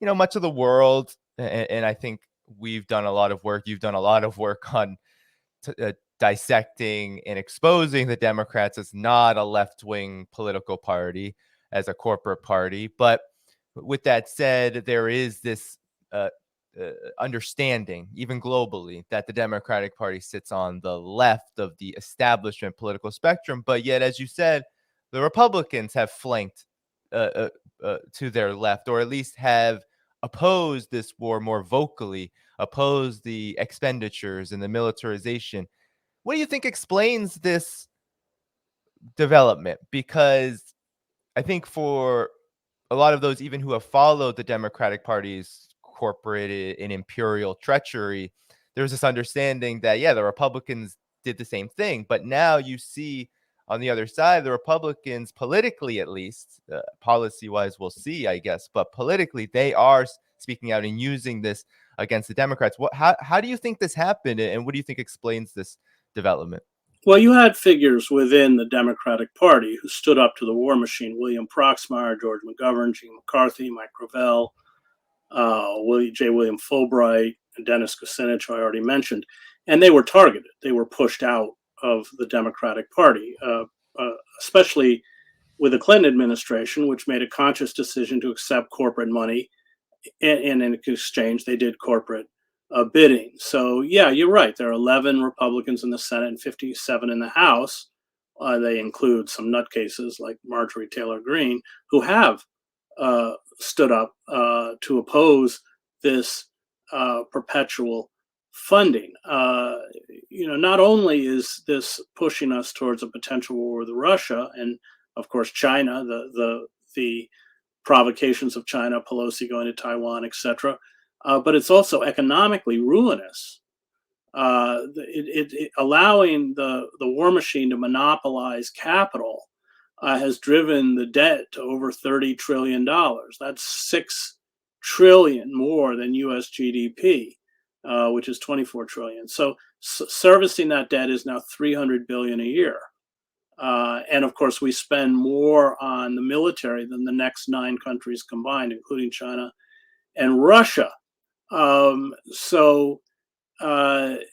much of the world, and I think we've done a lot of work. You've done a lot of work on dissecting and exposing the Democrats as not a left-wing political party, as a corporate party. But with that said, there is this uh, understanding, even globally, that the Democratic Party sits on the left of the establishment political spectrum. But yet, as you said, the Republicans have flanked to their left, or at least have opposed this war more vocally, opposed the expenditures and the militarization. What do you think explains this development? Because I think for a lot of those even who have followed the Democratic Party's corporate and imperial treachery, there's this understanding that, yeah, the Republicans did the same thing. But now you see on the other side, the Republicans, politically at least, policy wise, we'll see, I guess, but politically, they are speaking out and using this against the Democrats. How do you think this happened? And what do you think explains this development? Well, you had figures within the Democratic Party who stood up to the war machine: William Proxmire, George McGovern, Gene McCarthy, Mike Gravel, William Fulbright, and Dennis Kucinich, who I already mentioned. And they were targeted. They were pushed out of the Democratic Party, especially with the Clinton administration, which made a conscious decision to accept corporate money, and in exchange, they did corporate bidding. So, yeah, you're right. There are 11 Republicans in the Senate and 57 in the House. They include some nutcases like Marjorie Taylor Greene, who have stood up to oppose this perpetual funding. Not only is this pushing us towards a potential war with Russia and, of course, China, the provocations of China, Pelosi going to Taiwan, etc., but it's also economically ruinous. Allowing the war machine to monopolize capital has driven the debt to over $30 trillion. That's $6 trillion more than U.S. GDP, which is $24 trillion. So servicing that debt is now $300 billion a year. And of course, we spend more on the military than the next 9 countries combined, including China and Russia. So it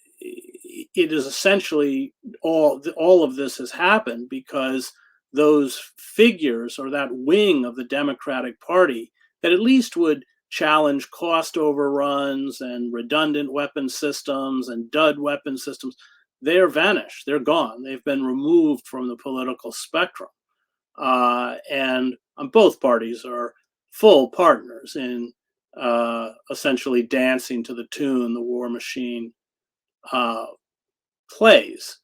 is essentially all of this has happened because those figures, or that wing of the Democratic Party that at least would challenge cost overruns and redundant weapon systems and dud weapon systems, they're vanished. They're gone. They've been removed from the political spectrum. And both parties are full partners in essentially dancing to the tune the war machine plays.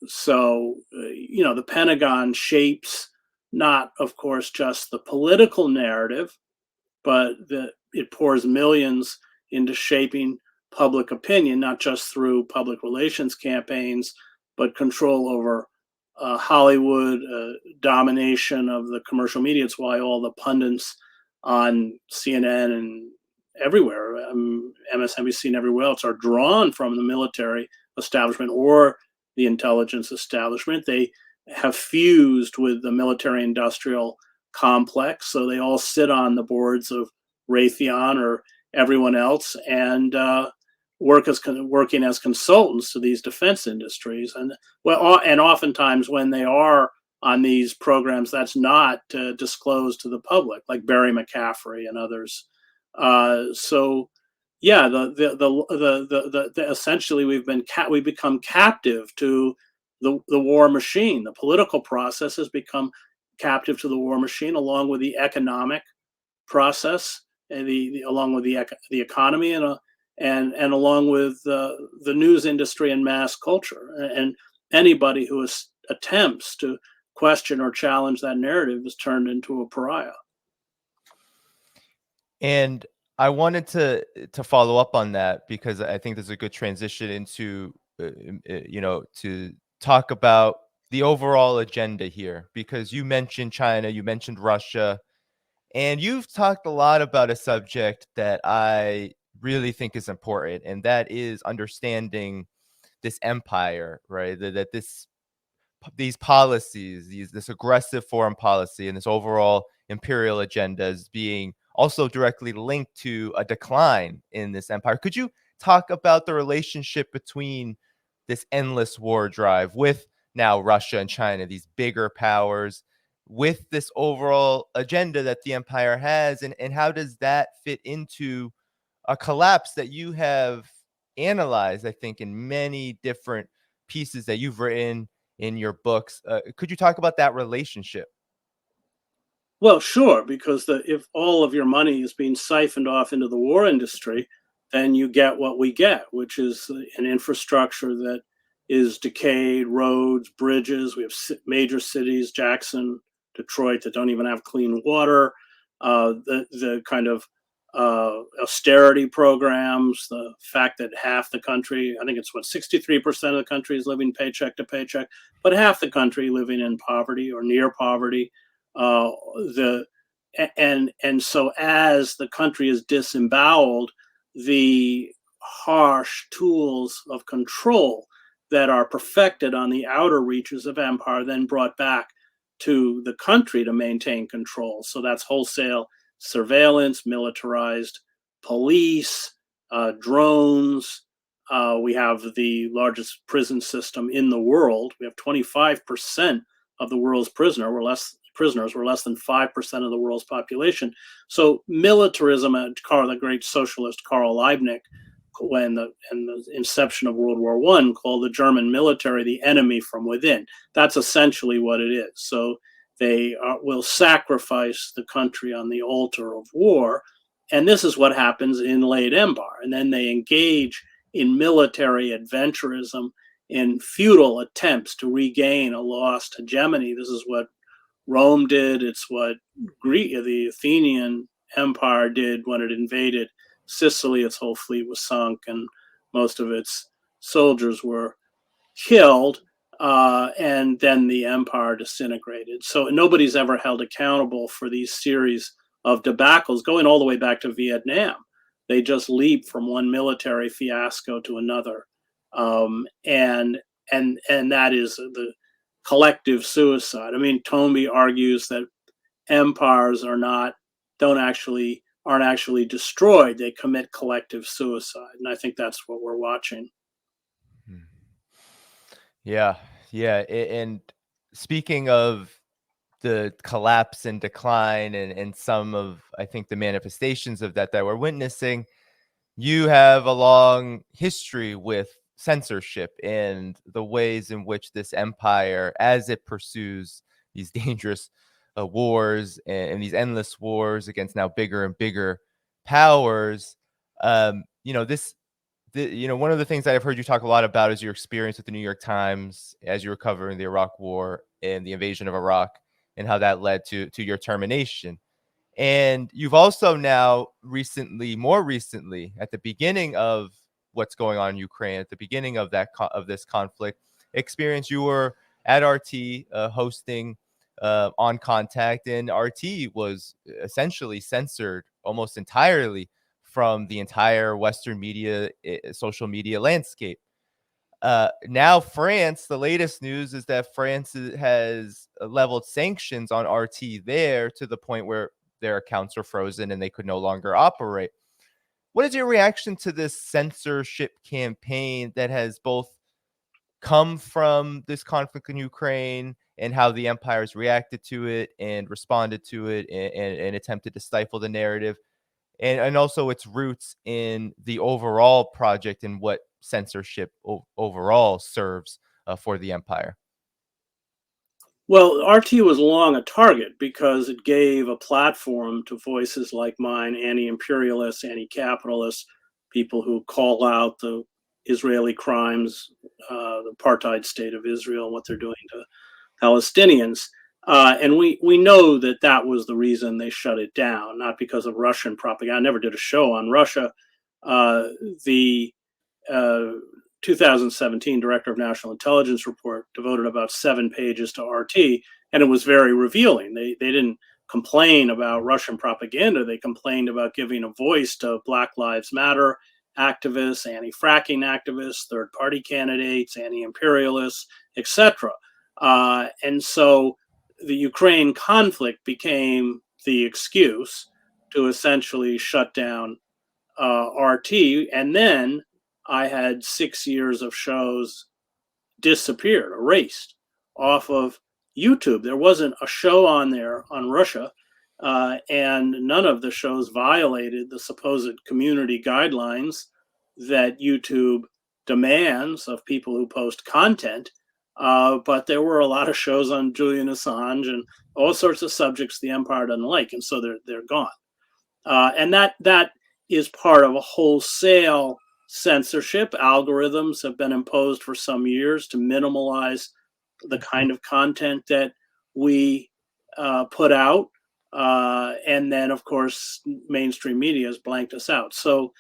So, the Pentagon shapes not, of course, just the political narrative, but it pours millions into shaping public opinion, not just through public relations campaigns, but control over Hollywood, domination of the commercial media. It's why all the pundits on CNN and everywhere, MSNBC and everywhere else, are drawn from the military establishment or the intelligence establishment. They have fused with the military-industrial complex, so they all sit on the boards of Raytheon or everyone else and working as consultants to these defense industries. And oftentimes when they are on these programs, that's not disclosed to the public, like Barry McCaffrey and others. So, yeah, essentially we've become captive to the war machine. The political process has become captive to the war machine, along with the economic process, and along with the economy, and along with the news industry and mass culture. And anybody who attempts to question or challenge that narrative is turned into a pariah. And I wanted to follow up on that, because I think there's a good transition into to talk about the overall agenda here, because you mentioned China, you mentioned Russia, and you've talked a lot about a subject that I really think is important, and that is understanding this empire, right? That these policies, this aggressive foreign policy and this overall imperial agenda is being also directly linked to a decline in this empire. Could you talk about the relationship between this endless war drive with now Russia and China, these bigger powers, with this overall agenda that the empire has, and how does that fit into a collapse that you have analyzed, I think, in many different pieces that you've written in your books? Could you talk about that relationship? Well, sure, because if all of your money is being siphoned off into the war industry, then you get what we get, which is an infrastructure that is decayed, roads, bridges. We have major cities, Jackson, Detroit, that don't even have clean water. The kind of austerity programs, the fact that half the country, I think it's what 63% of the country is living paycheck to paycheck, but half the country living in poverty or near poverty. Uh, the and so as the country is disemboweled, the harsh tools of control that are perfected on the outer reaches of empire then brought back to the country to maintain control. So that's wholesale surveillance, militarized police, drones. We have the largest prison system in the world. We have 25% of the world's prisoners were less than 5% of the world's population. So militarism, the great socialist Karl Liebknecht, when the inception of World War I, called the German military the enemy from within. That's essentially what it is. So they will sacrifice the country on the altar of war. And this is what happens in late empire. And then they engage in military adventurism, in futile attempts to regain a lost hegemony. This is what Rome did. It's what the Athenian Empire did when it invaded Sicily. Its whole fleet was sunk, and most of its soldiers were killed. And then the empire disintegrated. So nobody's ever held accountable for these series of debacles, going all the way back to Vietnam. They just leap from one military fiasco to another, and that is the collective suicide. I mean, Toynbee argues that empires aren't actually destroyed; they commit collective suicide, and I think that's what we're watching. Hmm. Yeah, yeah. And speaking of the collapse and decline and some of, I think, the manifestations of that we're witnessing, you have a long history with censorship and the ways in which this empire, as it pursues these dangerous wars and these endless wars against now bigger and bigger powers, this one of the things that I've heard you talk a lot about is your experience with the New York Times as you were covering the Iraq War and the invasion of Iraq and how that led to your termination. And you've also now more recently, at the beginning of what's going on in Ukraine, at the beginning of of this conflict experience, you were at RT hosting On Contact, and RT was essentially censored almost entirely from the entire Western media, social media landscape. Now France, the latest news is that France has leveled sanctions on RT there to the point where their accounts are frozen and they could no longer operate. What is your reaction to this censorship campaign that has both come from this conflict in Ukraine and how the empires reacted to it and responded to it and attempted to stifle the narrative, and also its roots in the overall project and what censorship overall serves for the empire? Well, RT was long a target because it gave a platform to voices like mine, anti-imperialists, anti-capitalists, people who call out the Israeli crimes, the apartheid state of Israel, and what they're doing to Palestinians. And we know that that was the reason they shut it down, not because of Russian propaganda. I never did a show on Russia. The uh, 2017 Director of National Intelligence report devoted about 7 pages to RT, and it was very revealing. They didn't complain about Russian propaganda. They complained about giving a voice to Black Lives Matter activists, anti-fracking activists, third-party candidates, anti-imperialists, etc. And so the Ukraine conflict became the excuse to essentially shut down RT. And then I had 6 years of shows disappeared, erased off of YouTube. There wasn't a show on there on Russia, and none of the shows violated the supposed community guidelines that YouTube demands of people who post content. But there were a lot of shows on Julian Assange and all sorts of subjects the empire doesn't like, and so they're gone. And that is part of a wholesale censorship. Algorithms have been imposed for some years to minimize the kind of content that we put out. And then, of course, mainstream media has blanked us out. So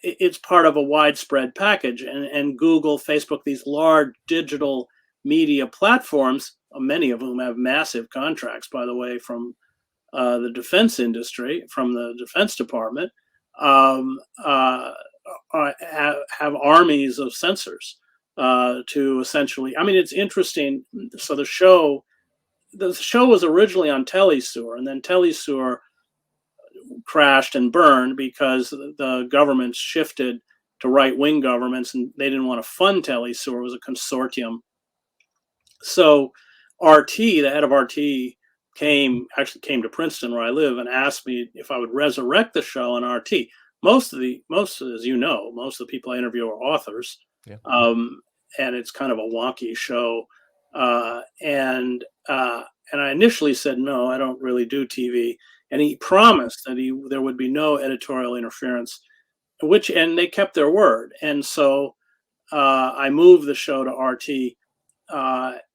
it's part of a widespread package. And Google, Facebook, these large digital media platforms, many of whom have massive contracts, by the way, from the defense industry, from the Defense Department, have armies of censors to essentially. I mean, it's interesting. So the show was originally on Telesur, and then Telesur crashed and burned because the government shifted to right-wing governments, and they didn't want to fund Telesur. It was a consortium. So RT, the head of RT, came to Princeton, where I live, and asked me if I would resurrect the show on RT. Most, as you know, most of the people I interview are authors, Yeah. And it's kind of a wonky show. And I initially said no, I don't really do TV. And he promised that there would be no editorial interference, and they kept their word. And so I moved the show to RT.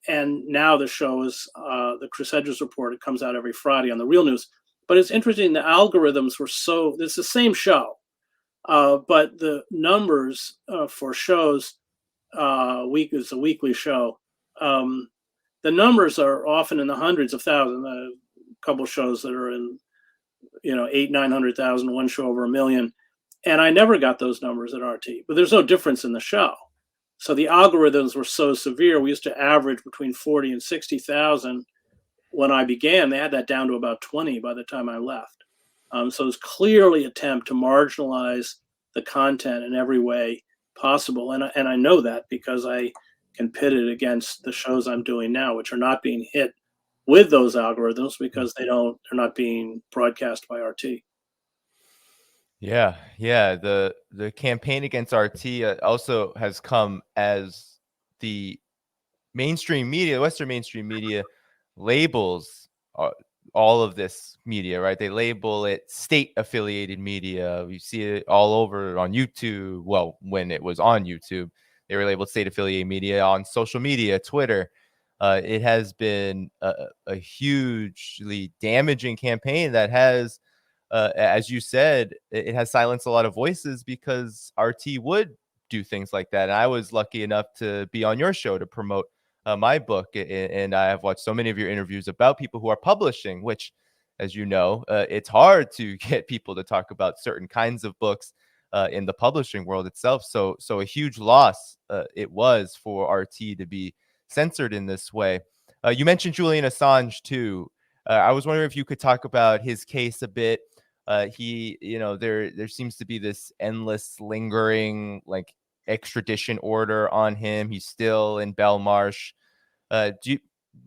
And now the show is the Chris Hedges report. It comes out every Friday on the Real News. But it's interesting, the algorithms were it's the same show, but the numbers for shows, it's a weekly show. The numbers are often in the hundreds of thousands. A couple shows that are in, 800,000-900,000, one show over 1 million. And I never got those numbers at RT, but there's no difference in the show. So the algorithms were so severe. We used to average between 40 and 60,000 when I began. They had that down to about 20 by the time I left. So it was clearly an attempt to marginalize the content in every way possible. And I know that because I can pit it against the shows I'm doing now, which are not being hit with those algorithms because they're not being broadcast by RT. Yeah. The campaign against RT also has come as the mainstream media, Western mainstream media, labels all of this media, right? They label it state-affiliated media. You see it all over on YouTube. Well, when it was on YouTube, they were labeled state-affiliated media. On social media, Twitter. It has been a hugely damaging campaign that has, as you said, it has silenced a lot of voices because RT would do things like that. And I was lucky enough to be on your show to promote my book, and I have watched so many of your interviews about people who are publishing, which, as you know, it's hard to get people to talk about certain kinds of books in the publishing world itself. So a huge loss it was for RT to be censored in this way. You mentioned Julian Assange too. I was wondering if you could talk about his case a bit. There seems to be this endless lingering extradition order on him. He's still in Belmarsh.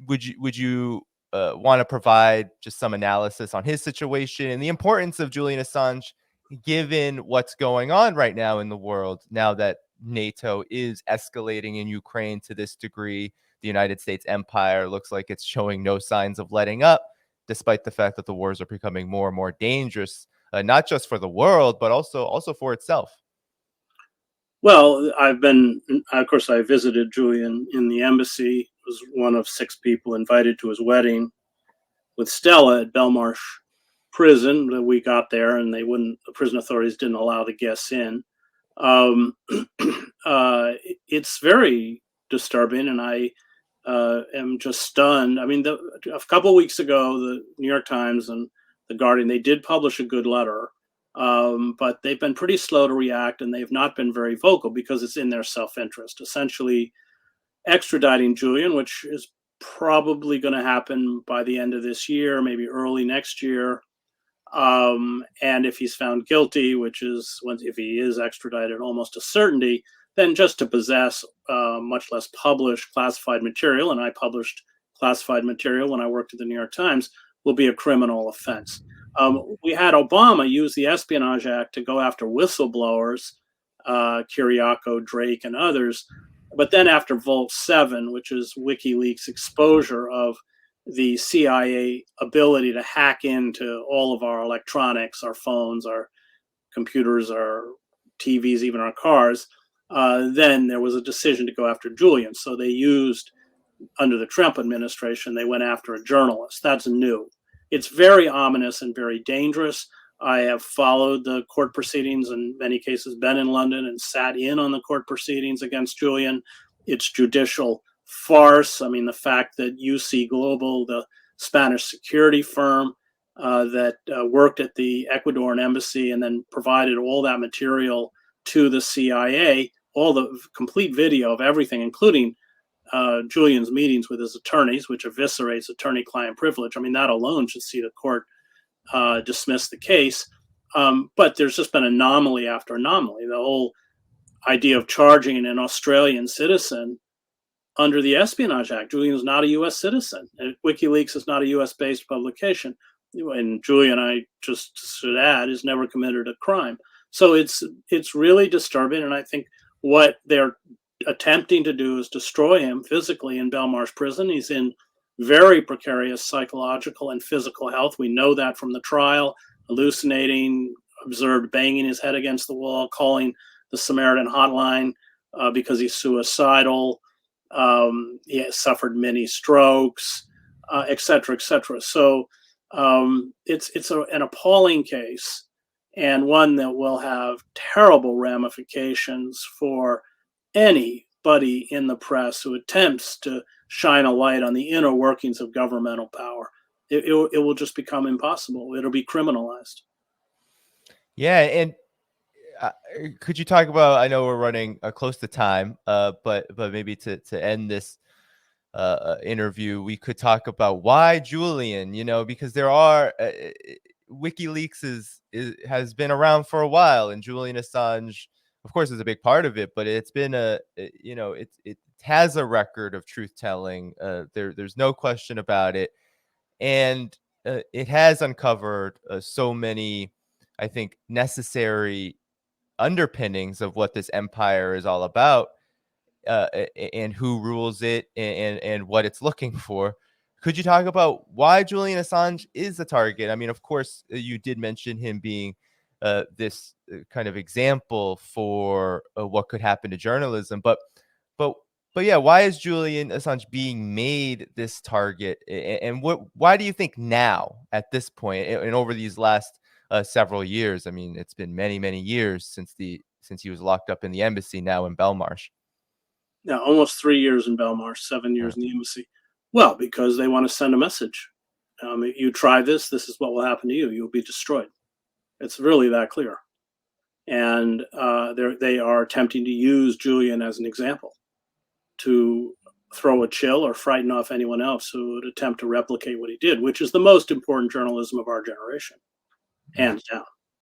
Would you want to provide just some analysis on his situation and the importance of Julian Assange, given what's going on right now in the world, now that NATO is escalating in Ukraine to this degree? The United States empire looks like it's showing no signs of letting up, despite the fact that the wars are becoming more and more dangerous, not just for the world, but also for itself. Well, of course, I visited Julian in the embassy. Was one of 6 people invited to his wedding with Stella at Belmarsh prison. We got there, and the prison authorities didn't allow the guests in. It's very disturbing, and I am just stunned. I mean, a couple of weeks ago, the New York Times and the Guardian, they did publish a good letter, but they've been pretty slow to react, and they've not been very vocal because it's in their self-interest. Essentially, extraditing Julian, which is probably going to happen by the end of this year, maybe early next year, And if he's found guilty, which is if he is extradited, almost a certainty, then just to possess, much less publish classified material, and I published classified material when I worked at the New York Times, will be a criminal offense. We had Obama use the Espionage Act to go after whistleblowers, Kiriakou, Drake, and others. But then after Volt 7, which is WikiLeaks' exposure of the CIA ability to hack into all of our electronics, our phones, our computers, our TVs, even our cars, then there was a decision to go after Julian. So they used, under the Trump administration, they went after a journalist. That's new. It's very ominous and very dangerous. I have followed the court proceedings, in many cases been in London and sat in on the court proceedings against Julian. It's judicial farce. I mean, the fact that UC Global, the Spanish security firm that worked at the Ecuadorian embassy and then provided all that material to the CIA, all the complete video of everything, including Julian's meetings with his attorneys, which eviscerates attorney-client privilege. I mean, that alone should see the court dismiss the case. But there's just been anomaly after anomaly. The whole idea of charging an Australian citizen under the Espionage Act. Julian is not a U.S. citizen. And WikiLeaks is not a U.S.-based publication. And Julian, I just should add, has never committed a crime. So it's really disturbing. And I think what they're attempting to do is destroy him physically in Belmarsh prison. He's in very precarious psychological and physical health. We know that from the trial, hallucinating, observed banging his head against the wall, calling the Samaritan hotline because he's suicidal. He has suffered many strokes, et cetera, et cetera. So it's an appalling case, and one that will have terrible ramifications for anybody in the press who attempts to shine a light on the inner workings of governmental power. It will just become impossible. It'll be criminalized. Yeah, and could you talk about? I know we're running close to time, but maybe to end this interview, we could talk about why Julian. Because there are WikiLeaks has been around for a while, and Julian Assange, of course, is a big part of it. But it's been it has a record of truth telling. There's no question about it, and it has uncovered so many, I think, necessary underpinnings of what this empire is all about, and who rules it, and what it's looking for. Could you talk about why Julian Assange is a target? I mean, of course, you did mention him being this kind of example for what could happen to journalism, but yeah, why is Julian Assange being made this target, and why do you think now, at this point, and over these last several years? I mean, it's been many years since he was locked up in the embassy, now in Belmarsh. Now, almost 3 years in Belmarsh, 7 years in the embassy. Well, because they want to send a message. If you try this, this is what will happen to you. You'll be destroyed. It's really that clear. And they are attempting to use Julian as an example to throw a chill or frighten off anyone else who would attempt to replicate what he did, which is the most important journalism of our generation, hands down.